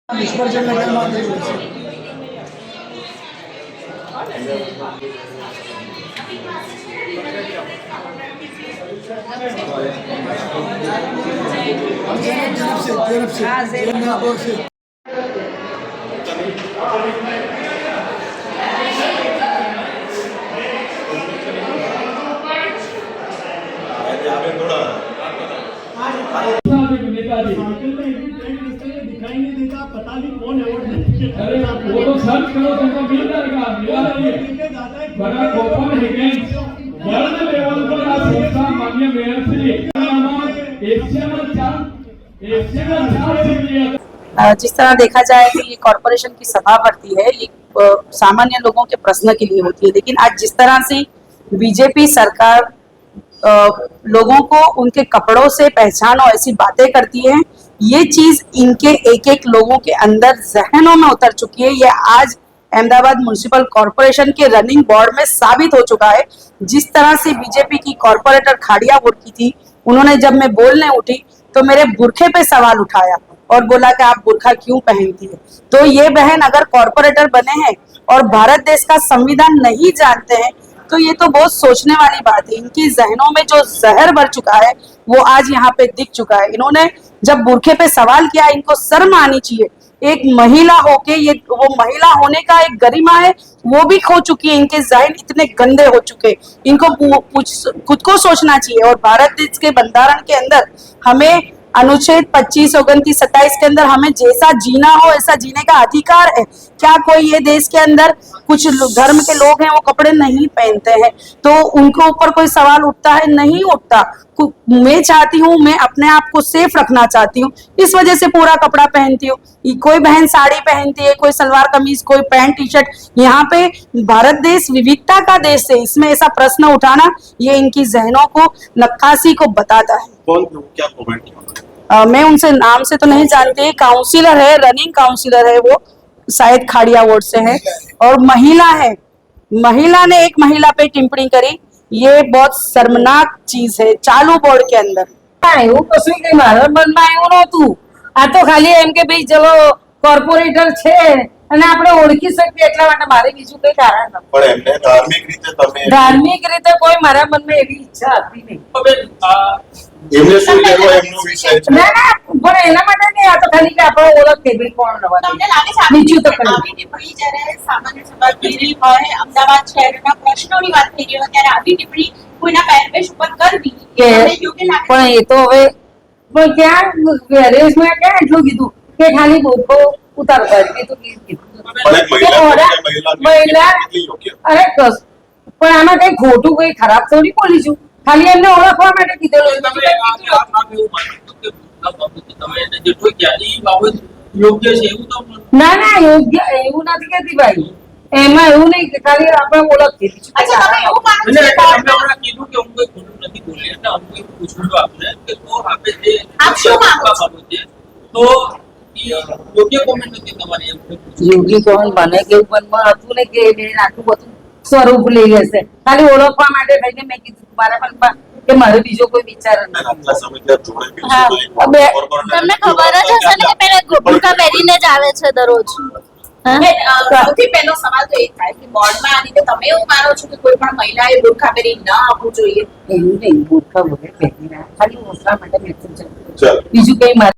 विसर्जन नगરમાં થયું છે। दिखाई नहीं देता, पता नहीं कौन अवार्ड। अरे वो तो सर्च करो तुमको मिल जाएगा, मिला नहीं बड़ा ओपन हिगेंस वर्ल्ड लेवल पर आ संस्था माननीय मेयर श्री एशिया में चार सीट लिया। जिस तरह देखा जाए कि ये कॉरपोरेशन की सभा पड़ती है, ये सामान्य लोगों के प्रश्न के लिए होती है, लेकिन आज जिस तरह से बीजेपी सरकार लोगों को उनके कपड़ों से पहचान और ऐसी बातें करती है, ये चीज इनके एक एक लोगों के अंदर जहनों में उतर चुकी है। ये आज अहमदाबाद म्युनिसिपल कॉरपोरेशन के रनिंग बोर्ड में साबित हो चुका है। जिस तरह से बीजेपी की कॉरपोरेटर खाड़िया वोट की थी, उन्होंने जब मैं बोलने उठी तो मेरे बुरखे पे सवाल उठाया और बोला कि आप बुरखा क्यों पहनती है। तो ये बहन अगर कॉरपोरेटर बने हैं और भारत देश का संविधान नहीं जानते हैं तो ये तो बहुत सोचने वाली बात है। इनकी जहनों में जो जहर भर चुका है वो आज यहाँ पे दिख चुका है। इन्होंने जब बुरखे पे सवाल किया, इनको शर्म आनी चाहिए। एक महिला होके ये वो महिला होने का एक गरिमा है वो भी खो चुकी है। इनके जहन इतने गंदे हो चुके, इनको खुद को सोचना चाहिए। और भारत देश के बंधारण के अंदर हमें अनुच्छेद 25, 29, 27 के अंदर हमें जैसा जीना हो ऐसा जीने का अधिकार है। क्या कोई ये देश के अंदर कुछ धर्म के लोग हैं वो कपड़े नहीं पहनते हैं तो उनके ऊपर कोई सवाल उठता है? नहीं उठता। मैं चाहती हूँ, मैं अपने आप को सेफ रखना चाहती हूँ, इस वजह से पूरा कपड़ा पहनती हूँ। कोई बहन साड़ी पहनती है, कोई सलवार कमीज, कोई पैंट टी शर्ट। यहाँ पे भारत देश विविधता का देश है, इसमें ऐसा प्रश्न उठाना ये इनकी जहनों को, नक्काशी को बताता है। क्या कमेंट? मैं उनसे नाम से तो नहीं जानती, काउंसिलर है, रनिंग काउंसिलर है, वो शायद खाड़िया वार्ड से है और महिला है। महिला ने एक महिला पे टिप्पणी करी, ये बहुत शर्मनाक चीज है चालू बोर्ड के अंदर। એવું કશું કઈ મારા મનમાં એવું નહોતું। આ તો ખાલી એમ કે ભાઈ ચલો કોર્પોરેટર છે અને આપણે ઓળખી શકીએ એટલા માટે મારે બીજું કઈ કારણ નહોતું। પણ એમને ધાર્મિક રીતે કોઈ મારા મનમાં એવી ઈચ્છા હતી નહીં। એમને શું કહેવો એમનો વિષય છે? ના ના, પણ એના માટે નહીં, આ તો ખાલી કે આપણે ઓળખ કે ભાઈ કોણ નવા તમને લાગે છે બીજું તો કઈ આવી ટિપ્પણી જ્યારે સામાન્ય સભા થઈ રહી હોય, અમદાવાદ શહેરના પ્રશ્નોની વાત થઈ રહી હોય ત્યારે આવી ટિપ્પણી કોઈના પહેરવેશ ઉપર કરવી કે તમને યોગ્ય લાગે? પણ એ તો હવે પણ ક્યાં ગેરેજમાં ક્યાં એટલું કીધું કે ખાલી બોકો ઉતારો કરી તો કીધું પણ એક મહિલા કેટલી યોગ્ય? અરે પણ આમાં કઈ ખોટું કઈ ખરાબ થોડી બોલી છું, ખાલી એમને ઓળખવા માટે કીધેલું। ના ના, યોગ્ય એવું નથી કહેતી ભાઈ, એમાં એવું નહીં કે ખાલી આપણે ઓળખ કીધી। અચ્છા, તમે એવું માનો છો કે બોર્ડમાં- કીધું કે હું કોઈ ખોટું નથી બોલી એટલે હું કોઈ પૂછું છું આપને કે તો આપે જે આપ શું માનો છો? તો યોગ્ય કોમેન્ટ હતી તમારી એમ યોગી કોણ મને કેવું મનમાં હતું ને કે બેન આટલું બધું સ્વરૂપ લઈ લેશે, ખાલી ઓળખવા માટે થઈને મેં કીધું મારા મનમાં કે મારો બીજો કોઈ વિચાર નથી। આટલા સમયથી જોડે તમને ખબર જ હશે ને કે પેલા ગુરખા પહેરીને જ આવે છે દરરોજ। સૌથી પહેલો સવાલ તો એ થાય કે બોર્ડમાં આ રીતે તમે એવું માનો છો કે કોઈ પણ મહિલાએ બુરખા પહેરી ન આવવું જોઈએ? એવું નહીં, મૂર્ખા વગર પહેરી રહ્યા, ખાલી ઓળખવા માટે મેસેજ ચાલો બીજું કઈ મારે